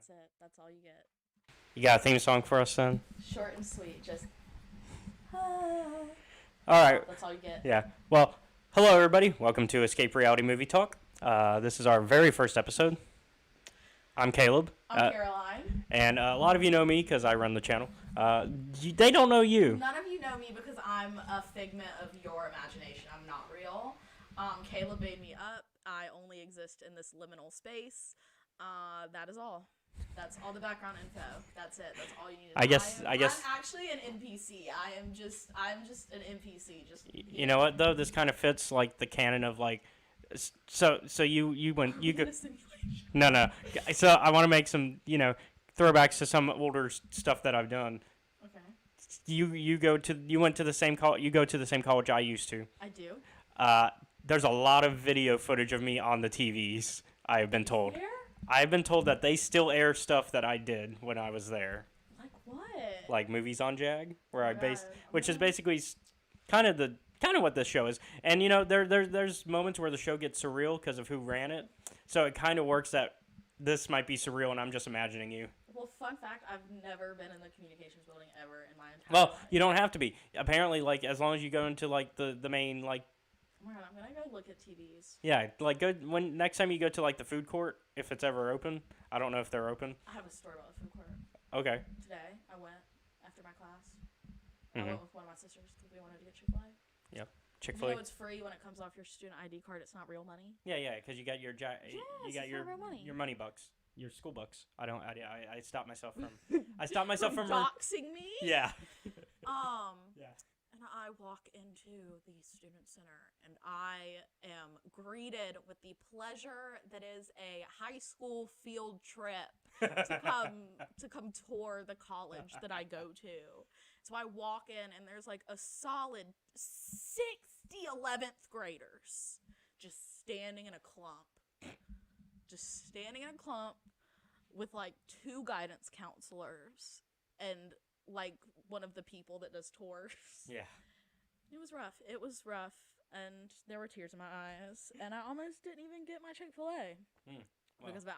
That's it. That's all you get. You got a theme song for us then? Short and sweet. Just. All right. That's all you get. Yeah. Well, hello everybody. Welcome to Escape Reality Movie Talk. This is our very first episode. I'm Caleb. I'm Caroline. And a lot of you know me because I run the channel. They don't know you. None of you know me because I'm a figment of your imagination. I'm not real. Caleb made me up. I only exist in this liminal space. That is all. That's all the background info. That's it. That's all you need to know. I guess. I'm actually an NPC. I'm just an NPC. Just. You know what though? This kind of fits like the canon of like. So you go. No. So I want to make some throwbacks to some older stuff that I've done. Okay. You went to the same you go to the same college I used to. I do. There's a lot of video footage of me on the TVs. I have been told. Where? I've been told that they still air stuff that I did when I was there. Like what? Like Movies on Jag, where I based, which is Okay. basically kind of what this show is. And there's moments where the show gets surreal because of who ran it. So it kind of works that this might be surreal and I'm just imagining you. Well, fun fact, I've never been in the communications building ever in my entire Well, life. you don't have to be. Apparently, like as long as you go into like the main like. Oh my god, I'm gonna go look at TVs. Yeah, like go when next time you go to like the food court, if it's ever open. I don't know if they're open. I have a story about the food court. Okay. Today, I went after my class. Mhm. I went with one of my sisters because we wanted to get Chick-fil-A. Chick-fil-A. You know it's free when it comes off your student ID card. It's not real money. Yeah, because you got your Yes, you got it's your not real money. your money bucks, your school bucks. I stopped myself from doxing me. Yeah. Yeah. And I walk into the student center and I am greeted with the pleasure that is a high school field trip to come tour the college that I go to. So I walk in and there's like a solid 60 11th graders just standing in a clump. Just standing in a clump with like two guidance counselors and like one of the people that does tours. Yeah. It was rough, and there were tears in my eyes, and I almost didn't even get my Chick-fil-A. Well, Because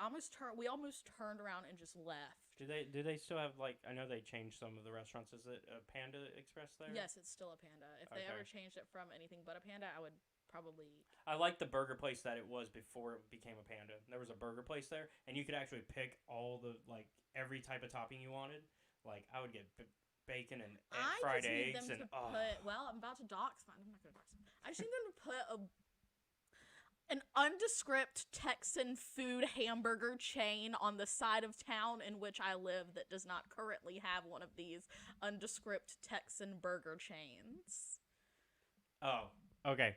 we almost turned around and just left. do they still have like I know they changed some of the restaurants. Is it a Panda Express there? Yes, it's still a Panda. If they Okay. ever changed it from anything but a Panda, I would probably... I like the burger place that it was before it became a Panda. There was a burger place there, and you could actually pick all the like every type of topping you wanted. Like I would get bacon and fried just need eggs them and to put... Well, I'm about to dox mine. I'm not going to dox them. I just need them to put an undescript Texan food hamburger chain on the side of town in which I live that does not currently have one of these undescript Texan burger chains. Oh, okay.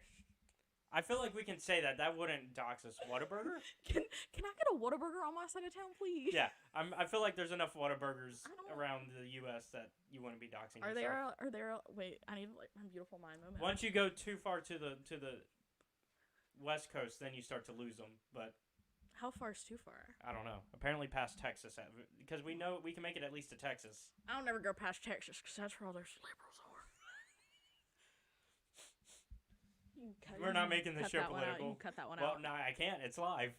I feel like we can say that. That wouldn't dox us. Whataburger? Can I get a Whataburger on my side of town, please? Yeah, I feel like there's enough Whataburgers I don't- around the U.S. that you wouldn't be doxing Are yourself. there wait, I need like my beautiful mind moment. Once you go too far to the West Coast, then you start to lose them. But How far is too far? I don't know. Apparently past Texas, because we know we can make it at least to Texas. I don't ever go past Texas because that's where all those liberals are. We're not making this show political. You can cut that one Well, out. no, I can't. It's live.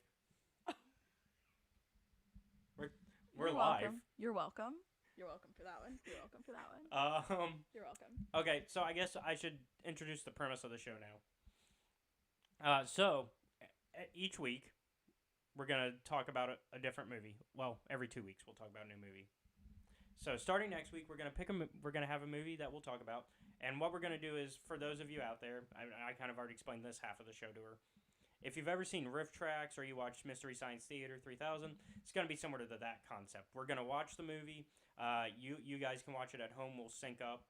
We're You're live. welcome. You're welcome. You're welcome for that one. You're welcome for that one. You're welcome. Okay, so I guess I should introduce the premise of the show now. So each week we're gonna talk about a different movie. Well, every 2 weeks we'll talk about a new movie. So starting next week, we're gonna have a movie that we'll talk about, and what we're gonna do is for those of you out there, I kind of already explained this half of the show to her. If you've ever seen Riff Tracks or you watched Mystery Science Theater 3000, it's gonna be similar to that concept. We're gonna watch the movie. You guys can watch it at home. We'll sync up.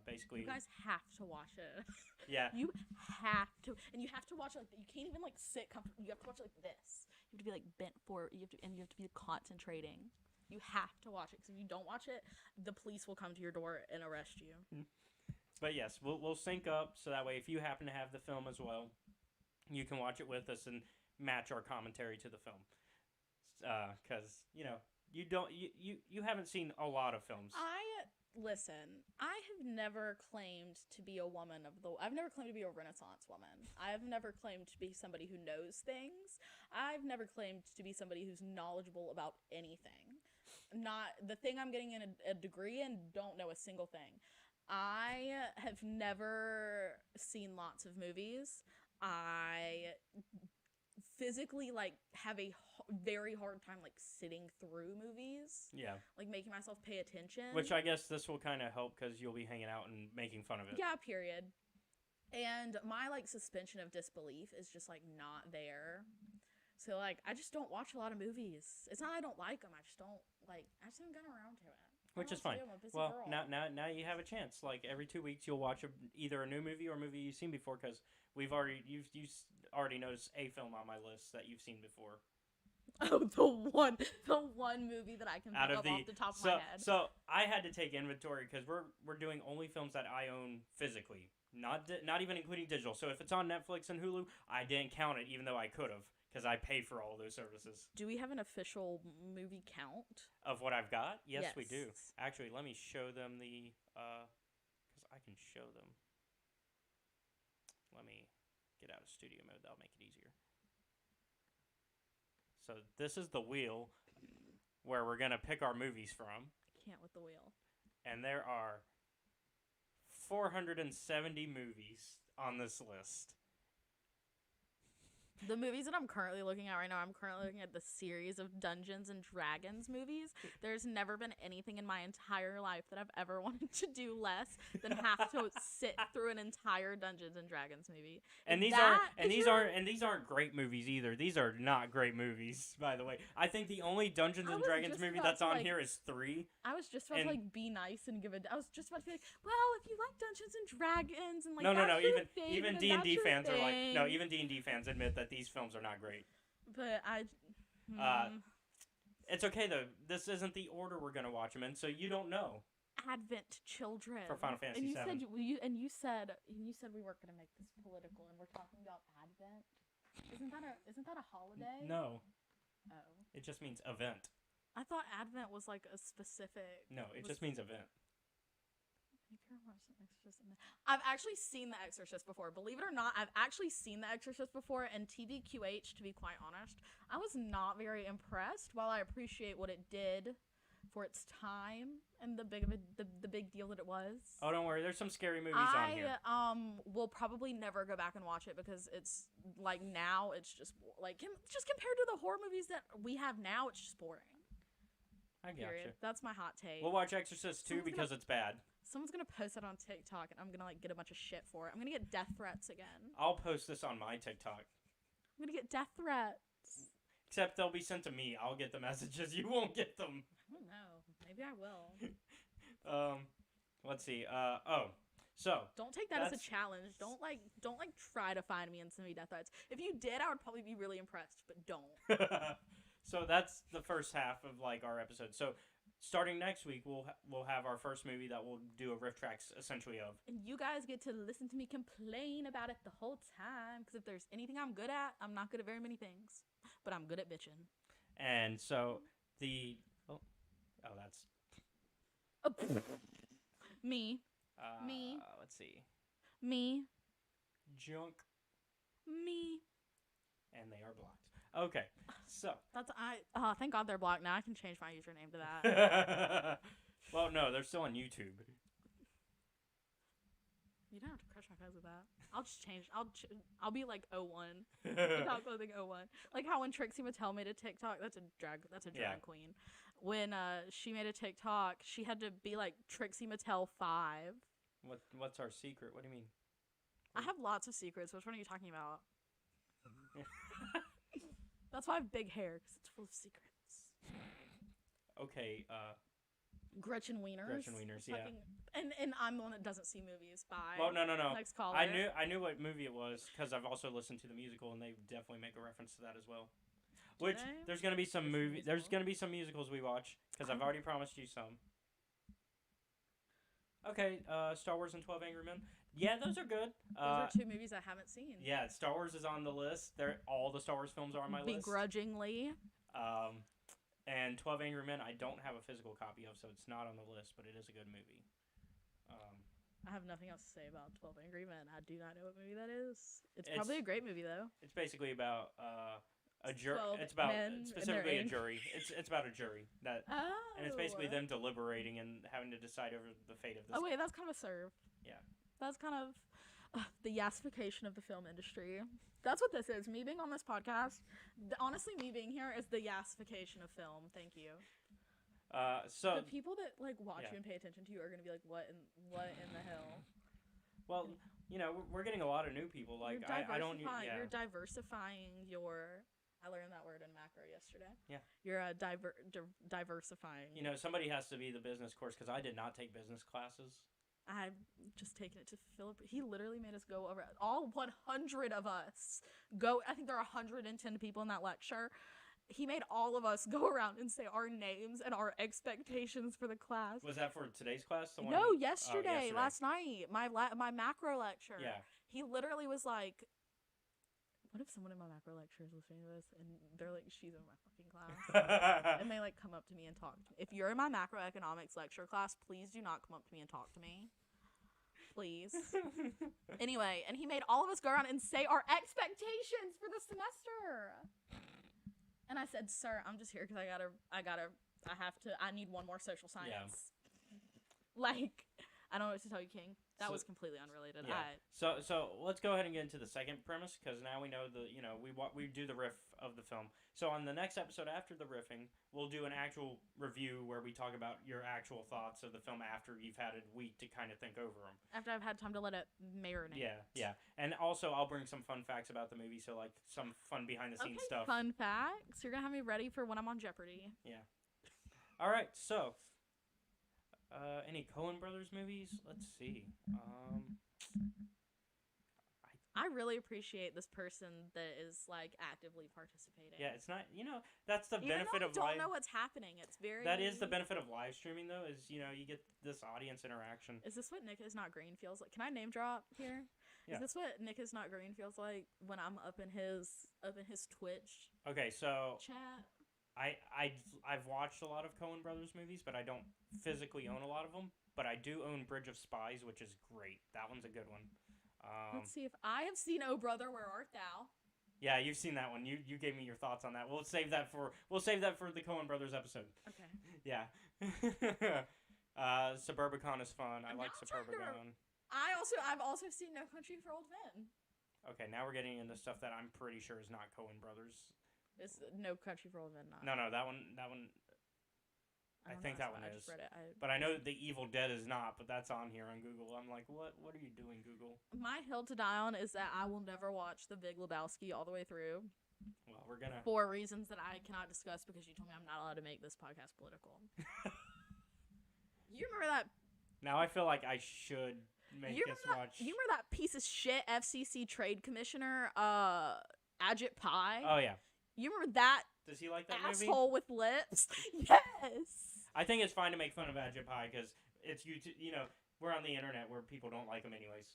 Basically, You guys have to watch it. yeah. You have to, and you have to watch it like you can't even like sit comfortably. You have to watch it like this. You have to be like bent forward. You have to be concentrating. You have to watch it because if you don't watch it, the police will come to your door and arrest you. But yes, we'll sync up so that way if you happen to have the film as well, you can watch it with us and match our commentary to the film. Because you haven't seen a lot of films. Listen, I have never claimed to be a woman of the... I've never claimed to be a Renaissance woman. I've never claimed to be somebody who knows things. I've never claimed to be somebody who's knowledgeable about anything. not the thing I'm getting in a degree in, don't know a single thing. I have never seen lots of movies. I physically like have a very hard time like sitting through movies, Yeah. like making myself pay attention. Which I guess this will kind of help because you'll be hanging out and making fun of it. Yeah, period. And my like suspension of disbelief is just like not there. So like I just don't watch a lot of movies. It's not I don't like them. I just haven't gotten around to it. Which is fine. Well, now you have a chance. Like every 2 weeks, you'll watch either a new movie or a movie you've seen before. Because you've already noticed a film on my list that you've seen before. Oh, the one movie that I can pick up off the top of my head. So I had to take inventory because we're doing only films that I own physically, not even including digital. So if it's on Netflix and Hulu, I didn't count it, even though I could have. Because I pay for all those services. Do we have an official movie count? Of what I've got? Yes, we do. Actually, let me show them the... Because I can show them. Let me get out of studio mode. That'll make it easier. So this is the wheel where we're going to pick our movies from. I can't with the wheel. And there are 470 movies on this list. The movies that I'm currently looking at right now, I'm currently looking at the series of Dungeons and Dragons movies. There's never been anything in my entire life that I've ever wanted to do less than have to sit through an entire Dungeons and Dragons movie. And these aren't great movies either. These are not great movies, by the way. I think the only Dungeons and Dragons movie that's on here is 3. I was just about to like be nice and give it. I was just about to be like, well, if you like Dungeons and Dragons and like no, even D&D fans are like, no, even D&D fans admit that these films are not great. But it's okay though. This isn't the order we're gonna watch them in, so you don't know. Advent Children For Final Fantasy VII. And you said we weren't gonna make this political, and we're talking about Advent. Isn't that a holiday? No. Oh. It just means event. I thought Advent was like a specific. No, it just means event. I've actually seen The Exorcist before. Believe it or not, I've actually seen The Exorcist before, and TVQH, to be quite honest, I was not very impressed. While I appreciate what it did for its time and the big deal that it was. Oh, don't worry. There's some scary movies on here. Will probably never go back and watch it because it's like now it's just like just compared to the horror movies that we have now, it's just boring. I gotcha. That's my hot take. We'll watch Exorcist 2 because it's bad. Someone's gonna post it on TikTok, and I'm gonna like get a bunch of shit for it. I'm gonna get death threats again. I'll post this on my TikTok. I'm gonna get death threats. Except they'll be sent to me. I'll get the messages. You won't get them. I don't know. Maybe I will. Let's see. So don't take that as a challenge. Don't try to find me and send me death threats. If you did, I would probably be really impressed, but don't. So that's the first half of like our episode. So starting next week, we'll have our first movie that we'll do a riff tracks essentially of. And you guys get to listen to me complain about it the whole time. Because if there's anything I'm good at, I'm not good at very many things, but I'm good at bitching. And so that's me. Let's see. Me. Junk. Me. And they are blocked. Okay, so thank God they're blocked now. I can change my username to that. Well, no, they're still on YouTube. You don't have to crush my face with that. I'll just change. I'll be like 01. TikTok clothing 01. Like how when Trixie Mattel made a TikTok, that's a drag queen. When she made a TikTok, she had to be like Trixie Mattel 5. What's our secret? What do you mean? I have lots of secrets. Which one are you talking about? That's why I have big hair, because it's full of secrets. Okay, Gretchen Wieners, yeah. And I'm the one that doesn't see movies. Bye. Well, no. Next caller. I knew what movie it was, because I've also listened to the musical, and they definitely make a reference to that as well. There's gonna be some There's gonna be some musicals we watch, because I've already promised you some. Okay, Star Wars and 12 Angry Men. Yeah, those are good. Those are 2 movies I haven't seen. Yeah, Star Wars is on the list. All the Star Wars films are on my list. Begrudgingly. And 12 Angry Men, I don't have a physical copy of, so it's not on the list, but it is a good movie. I have nothing else to say about 12 Angry Men. I do not know what movie that is. It's probably a great movie, though. It's basically about It's about men in their specifically a ink. jury. It's about a jury that, Oh. and it's basically them deliberating and having to decide over the fate of this. Oh wait, that's kind of a serve. Yeah. That's kind of the yassification of the film industry. That's what this is. Me being on this podcast, honestly, me being here is the yassification of film. Thank you. So The people that like watch yeah. you and pay attention to you are gonna be like, what in the hell? well, we're getting a lot of new people. Like You're I don't. diversifying- Yeah. You're diversifying your. I learned that word in macro yesterday. Yeah. You're diversifying. Somebody has to be the business course because I did not take business classes. I've just taken it to Philip. He literally made us go over all 100 of us go. I think there are 110 people in that lecture. He made all of us go around and say our names and our expectations for the class. Was that for today's class? The one No, oh, yesterday, last night, my macro lecture. Yeah. He literally was like, "What if someone in my macro lecture is listening to this and they're like, she's in my fucking class?" And they like come up to me and talk to me. If you're in my macroeconomics lecture class, please do not come up to me and talk to me. Please. Anyway, and he made all of us go around and say our expectations for the semester. And I said, "Sir, I'm just here because I need one more social science." Like, I don't know what to tell you, King. That was completely unrelated. Yeah. So let's go ahead and get into the second premise because now we know we do the riff of the film. So on the next episode after the riffing, we'll do an actual review where we talk about your actual thoughts of the film after you've had a week to kind of think over them. After I've had time to let it marinate. Yeah. And also I'll bring some fun facts about the movie, so like some fun behind the scenes stuff. Fun facts. You're gonna have me ready for when I'm on Jeopardy. Yeah. All right. So. Any Coen Brothers movies? Let's see. I really appreciate this person that is like actively participating. Yeah, it's not. That's the Even benefit though of I don't live. know what's happening. It's very. That is the benefit of live streaming, though. Is you get this audience interaction. Is this what Nick is not green feels like? Can I name drop here? Yeah. Is this what Nick is not green feels like when I'm up in his Twitch Okay, so chat? I've watched a lot of Coen Brothers movies, but I don't physically own a lot of them. But I do own Bridge of Spies, which is great. That one's a good one. Let's see if I have seen Oh Brother, Where Art Thou? Yeah, you've seen that one. You gave me your thoughts on that. We'll save that for the Coen Brothers episode. Okay. Yeah. Suburbicon is fun. I like Suburbicon. I've also seen No Country for Old Men. Okay, now we're getting into stuff that I'm pretty sure is not Coen Brothers. Is No Country for Old Men not? No, that one. I think that one I is. just read it. But I know The Evil Dead is not, but that's on here on Google. I'm like, what are you doing, Google? My hill to die on is that I will never watch The Big Lebowski all the way through. Well, we're gonna. For reasons that I cannot discuss because you told me I'm not allowed to make this podcast political. You remember that? Now I feel like I should make us watch. You remember that piece of shit FCC trade commissioner, Ajit Pai? Oh yeah. You remember that? Does he like that asshole movie? with lips? Yes. I think it's fine to make fun of Ajit Pai because it's we're on the internet where people don't like him anyways.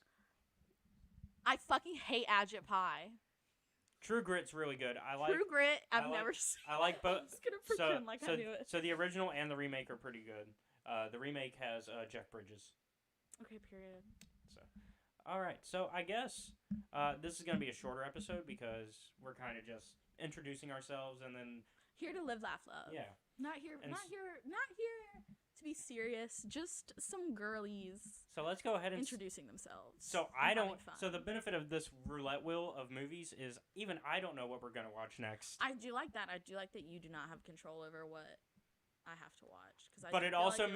I fucking hate Ajit Pai. True Grit's really good. True Grit. I've never seen. I like both. I'm just gonna pretend like I knew it. So the original and the remake are pretty good. The remake has Jeff Bridges. Okay. Period. So, all right. So I guess this is gonna be a shorter episode because we're kind of just introducing ourselves and then here to live, laugh, love. Yeah. Not here to be serious. Just some girlies. So let's go ahead and introducing themselves. So So the benefit of this roulette wheel of movies is even I don't know what we're gonna watch next. I do like that. I do like that you do not have control over what I have to watch. But it also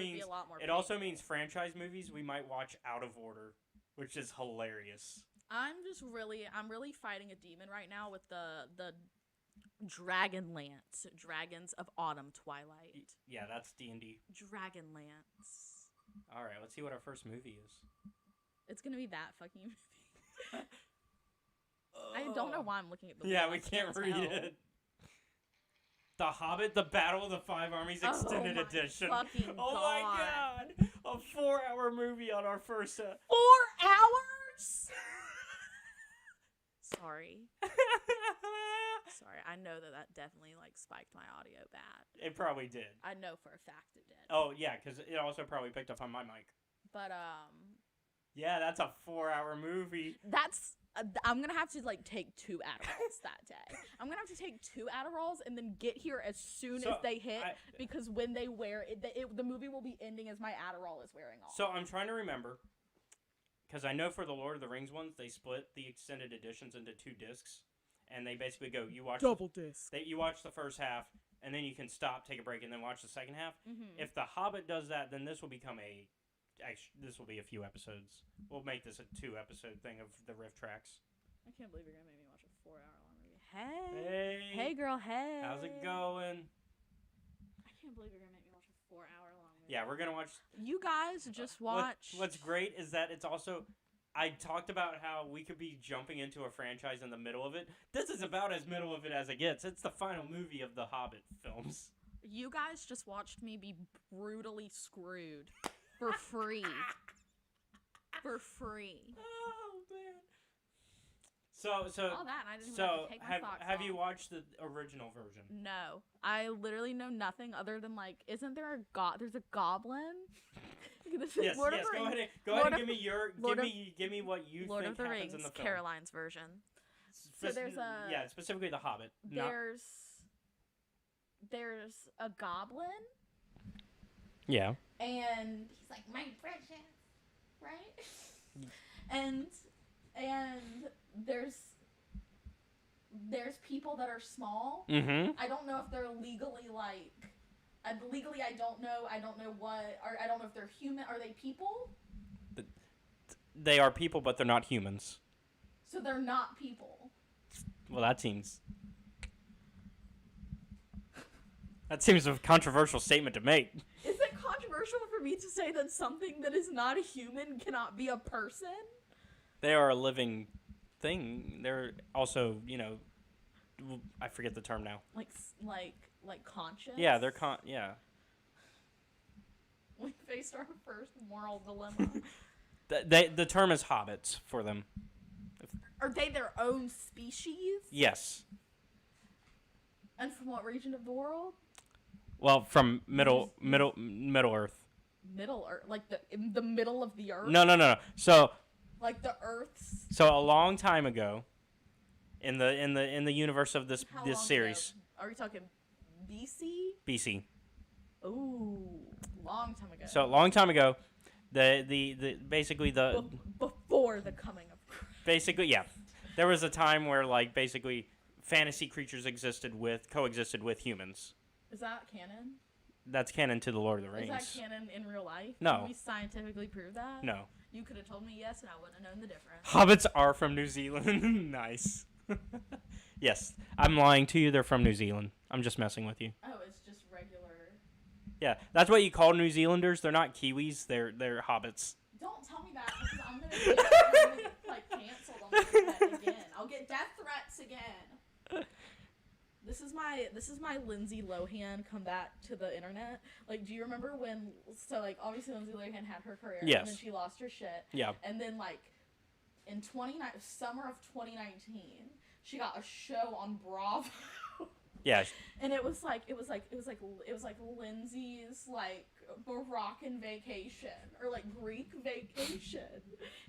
means franchise movies we might watch out of order, which is hilarious. I'm really fighting a demon right now with the Dragonlance, Dragons of Autumn Twilight. Yeah, that's D&D. Dragonlance. All right, let's see what our first movie is. It's gonna be that fucking movie. I don't know why I'm looking at the. Yeah, we can't read it. The Hobbit: The Battle of the Five Armies Extended Edition. Oh my god! A 4-hour movie on our first. 4 hours. Sorry. Sorry, I know that definitely spiked my audio bad. It probably did. I know for a fact it did. Oh yeah, because it also probably picked up on my mic. But Yeah, that's a 4-hour movie. That's I'm gonna have to like take 2 Adderalls that day. I'm gonna have to take 2 Adderalls and then get here as soon as they hit, because when they wear it, the movie will be ending as my Adderall is wearing off. So I'm trying to remember, because I know for the Lord of the Rings ones, they split the extended editions into 2 discs, and they basically go, you watch double disc. You watch the first half, and then you can stop, take a break, and then watch the second half. Mm-hmm. If The Hobbit does that, then this will become this will be a few episodes. We'll make this a 2-episode thing of the riff tracks. I can't believe you're gonna make me watch a 4-hour-long movie. Hey, girl, hey. How's it going? I can't believe you're gonna make me watch a 4-hour-long movie. Yeah, we're gonna watch. You guys just watch. What's great is that it's also. I talked about how we could be jumping into a franchise in the middle of it. This is about as middle of it as it gets. It's the final movie of the Hobbit films. You guys just watched me be brutally screwed for free. For free. Oh man. So all that, and I didn't have to take my socks have off. you watched the original version? No, I literally know nothing other than like, isn't there a there's a goblin? Yes, Lord of the Rings. Go ahead and give me what you Lord think of the happens Rings, in the film. Caroline's version. So there's specifically the Hobbit. There's a goblin. Yeah. And he's like, my precious, right? and there's people that are small. Mm-hmm. I don't know if they're legally like. Legally, I don't know. I don't know I don't know if they're human. Are they people? They are people, but they're not humans. So they're not people. Well, that seems a controversial statement to make. Is it controversial for me to say that something that is not a human cannot be a person? They are a living thing. They're also, I forget the term now. Like conscious? Yeah, they're yeah. We faced our first moral dilemma. The term is hobbits for them. Are they their own species? Yes. And from what region of the world? Well, from Middle Earth. Middle Earth, like in the middle of the Earth. No. So. Like the Earth's. So a long time ago, in the universe of this series. Ago? Are we talking BC? BC. Ooh, long time ago. So a long time ago, basically before the coming of Christ. Basically, yeah, there was a time where like basically fantasy creatures coexisted with humans. Is that canon? That's canon to the Lord of the Rings. Is that canon in real life? No. Can we scientifically prove that? No. You could have told me yes, and I wouldn't have known the difference. Hobbits are from New Zealand. Nice. Yes, I'm lying to you. They're from New Zealand. I'm just messing with you. Oh, it's just regular. Yeah, that's what you call New Zealanders. They're not Kiwis. They're hobbits. Don't tell me that, because I'm gonna get like canceled on the internet again. I'll get death threats again. This is my Lindsay Lohan come back to the internet. Like, do you remember when? So like, obviously Lindsay Lohan had her career, yes, and then she lost her shit. Yeah. And then like, in summer of 2019, she got a show on Bravo. Yeah. And it was like Lindsay's like Moroccan vacation or like Greek vacation,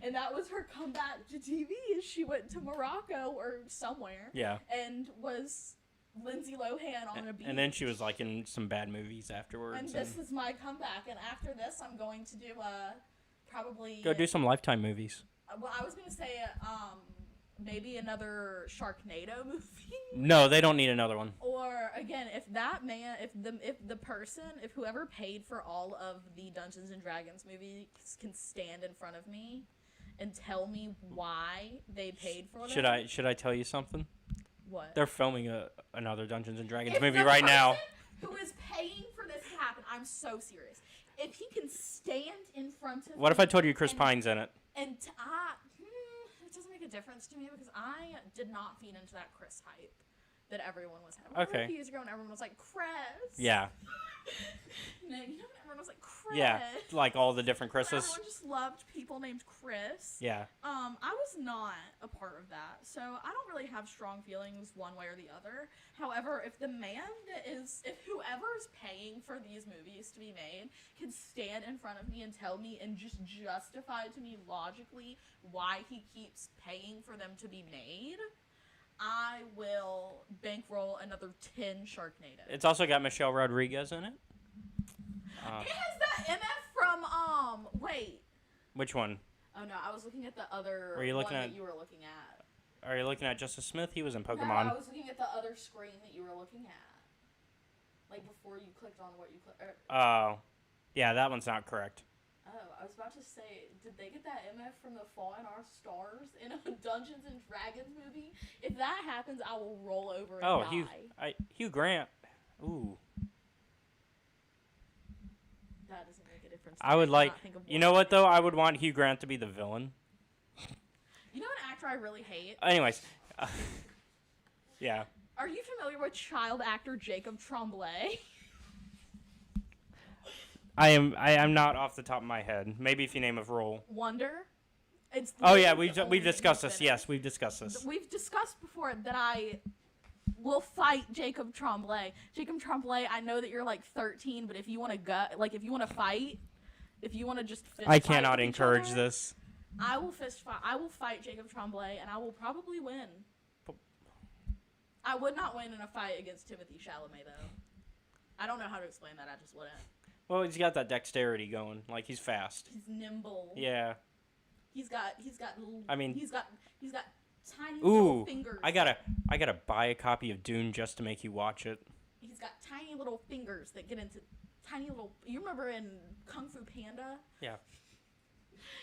and that was her comeback to TV. Is she went to Morocco or somewhere? Yeah. And was Lindsay Lohan on a beach. And then she was like in some bad movies afterwards. And this is my comeback. And after this, I'm going to do probably go do some Lifetime movies. Well, I was gonna say maybe another Sharknado movie. No, they don't need another one. Or again, if whoever paid for all of the Dungeons and Dragons movies can stand in front of me and tell me why they paid for them. Should I tell you something? What? They're filming another Dungeons and Dragons movie right now. Who is paying for this to happen? I'm so serious. If he can stand in front of What if I told you Chris Pine's in it? And it doesn't make a difference to me because I did not feed into that Chris hype that everyone was having. Okay. A few years ago when everyone was like, Chris. Yeah. You know, when everyone was like, Chris. Chris. Yeah, like all the different Chris's. Everyone just loved people named Chris. Yeah. I was not a part of that, so I don't really have strong feelings one way or the other. However, if whoever's paying for these movies to be made can stand in front of me and tell me and just justify to me logically why he keeps paying for them to be made, I will bankroll another 10 Sharknado. It's also got Michelle Rodriguez in it. It has that MF from, wait. Which one? Oh no, I was looking at the other Were you looking one at- that you were looking at. Are you looking at Justice Smith? He was in No, Pokemon. I was looking at the other screen that you were looking at. Like before you clicked on what you clicked. Oh. Yeah, that one's not correct. Oh, I was about to say, did they get that MF from The Fault in Our Stars in a Dungeons and Dragons movie? If that happens, I will roll over and die. Hugh Grant. Ooh. That doesn't make a difference. I would cannot like. think of You one know what name. though? I would want Hugh Grant to be the villain. You know an actor I really hate? Anyways. Yeah. Are you familiar with child actor Jacob Tremblay? I am not off the top of my head. Maybe if you name a role. Wonder? It's Oh yeah, literally the only we've thing discussed he's this. been in. Yes, we've discussed this. We've discussed before that I will fight Jacob Tremblay. Jacob Tremblay, I know that you're like 13, but if you want to if you want to fight, if you want to just fist I fight cannot with each encourage other, this. I will fist fight. I will fight Jacob Tremblay, and I will probably win. I would not win in a fight against Timothy Chalamet, though. I don't know how to explain that. I just wouldn't. Well, he's got that dexterity going. Like he's fast. He's nimble. Yeah. He's got little. I mean- he's got tiny little Ooh, fingers. I gotta buy a copy of Dune just to make you watch it. He's got tiny little fingers that get into tiny little. You remember in Kung Fu Panda? Yeah.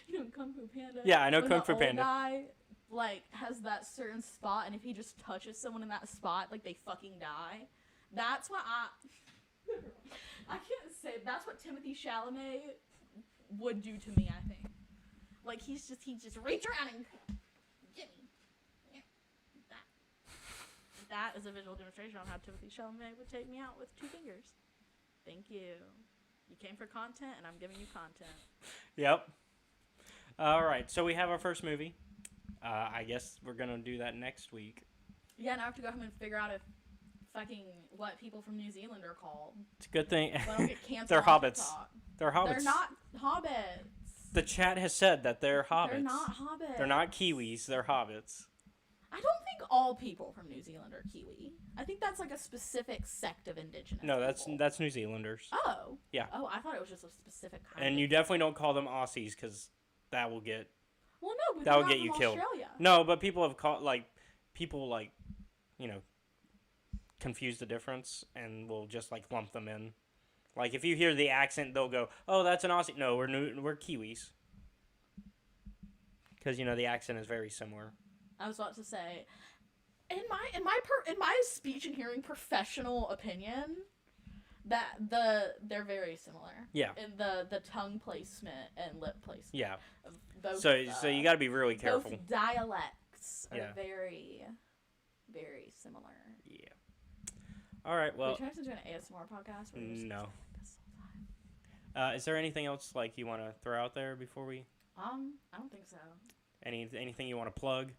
You know Kung Fu Panda? Yeah, I know when Kung the Fu old Panda. guy, like, has that certain spot, and if he just touches someone in that spot, like, they fucking die. That's what I can't say. That's what Timothy Chalamet would do to me, I think. Like, he'd just reach around and get me. That is a visual demonstration on how Timothy Chalamet would take me out with 2 fingers. Thank you. You came for content, and I'm giving you content. Yep. All right, so we have our first movie. I guess we're gonna do that next week. Yeah, now I have to go home and figure out what people from New Zealand are called. It's a good thing. So I don't get canceled. They're on hobbits. TikTok. They're hobbits. They're not hobbits. The chat has said that they're hobbits. They're not hobbits. They're not Kiwis. They're hobbits. I don't think all people from New Zealand are Kiwi. I think that's like a specific sect of indigenous. No, people. that's New Zealanders. Oh. Yeah. Oh, I thought it was just a specific kind. And you definitely don't call them Aussies because that will get Well, no, but that they're will not get from you killed. Australia. No, but people have caught confuse the difference and will just like lump them in. Like if you hear the accent, they'll go, "Oh, that's an Aussie." No, we're Kiwis. Because the accent is very similar. I was about to say, in my speech and hearing professional opinion, that they're very similar. Yeah. In the tongue placement and lip placement. Yeah. Of both, So you got to be really careful. Both dialects are Yeah. very, very similar. Yeah. All right. Well, we turned into an ASMR podcast. Where we're just no. like this all the time. Is there anything else like you want to throw out there before we? I don't think so. Anything you want to plug?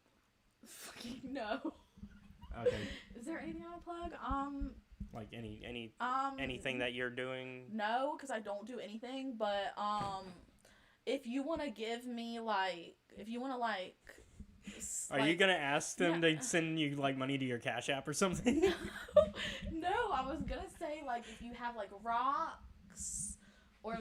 Fucking no. Okay. Is there anything I want to plug? Like anything Mm. that you're doing? No, because I don't do anything. But if you want to give me if you want to Are you gonna ask them Yeah. to send you like money to your Cash App or something? No, I was gonna say if you have rocks or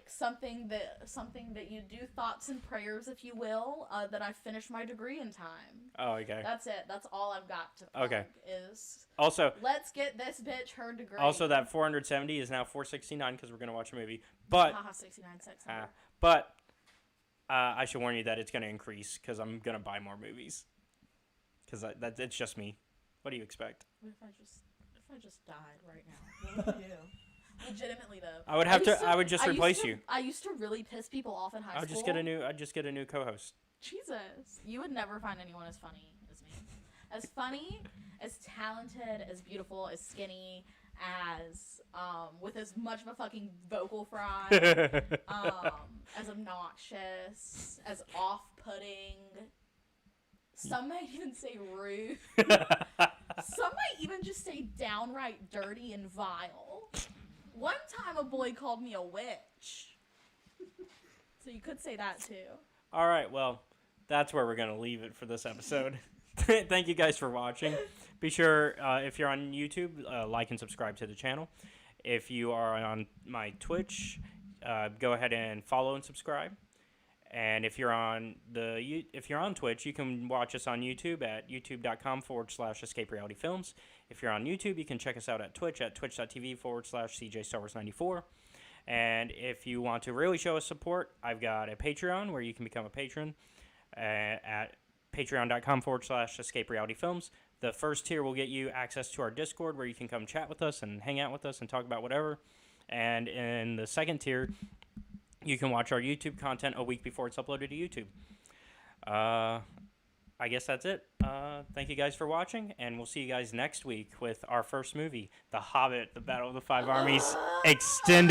something that you do, thoughts and prayers, if you will, that I finish my degree in time. Oh, okay. That's it. That's all I've got to plug. Okay. Is Also, let's get this bitch her degree. that 470 is now 469 because we're gonna watch a movie. But Haha, 69 sex number. I should warn you that it's gonna increase because I'm gonna buy more movies. Because it's just me. What do you expect? What if I just died right now? What would you do? Legitimately though. I would I would just replace you. I used to really piss people off in high school. I'd just get a new co-host. Jesus, you would never find anyone as funny as me. As funny, as talented, as beautiful, as skinny, as with as much of a fucking vocal fry, as obnoxious, as off-putting. Some might even say rude. Some might even just say downright dirty and vile. One time a boy called me a witch. So you could say that too. All right, well, that's where we're going to leave it for this episode. Thank you guys for watching. Be sure, if you're on YouTube, like and subscribe to the channel. If you are on my Twitch, go ahead and follow and subscribe. And if you're on Twitch, you can watch us on YouTube at youtube.com/Escape Reality Films. If you're on YouTube, you can check us out at Twitch at twitch.tv/CJ Star Wars 94. And if you want to really show us support, I've got a Patreon where you can become a patron at patreon.com/Escape Reality Films. The first tier will get you access to our Discord where you can come chat with us and hang out with us and talk about whatever. And in the second tier, you can watch our YouTube content a week before it's uploaded to YouTube. I guess that's it. Thank you guys for watching, and we'll see you guys next week with our first movie, The Hobbit, The Battle of the Five Armies Extended.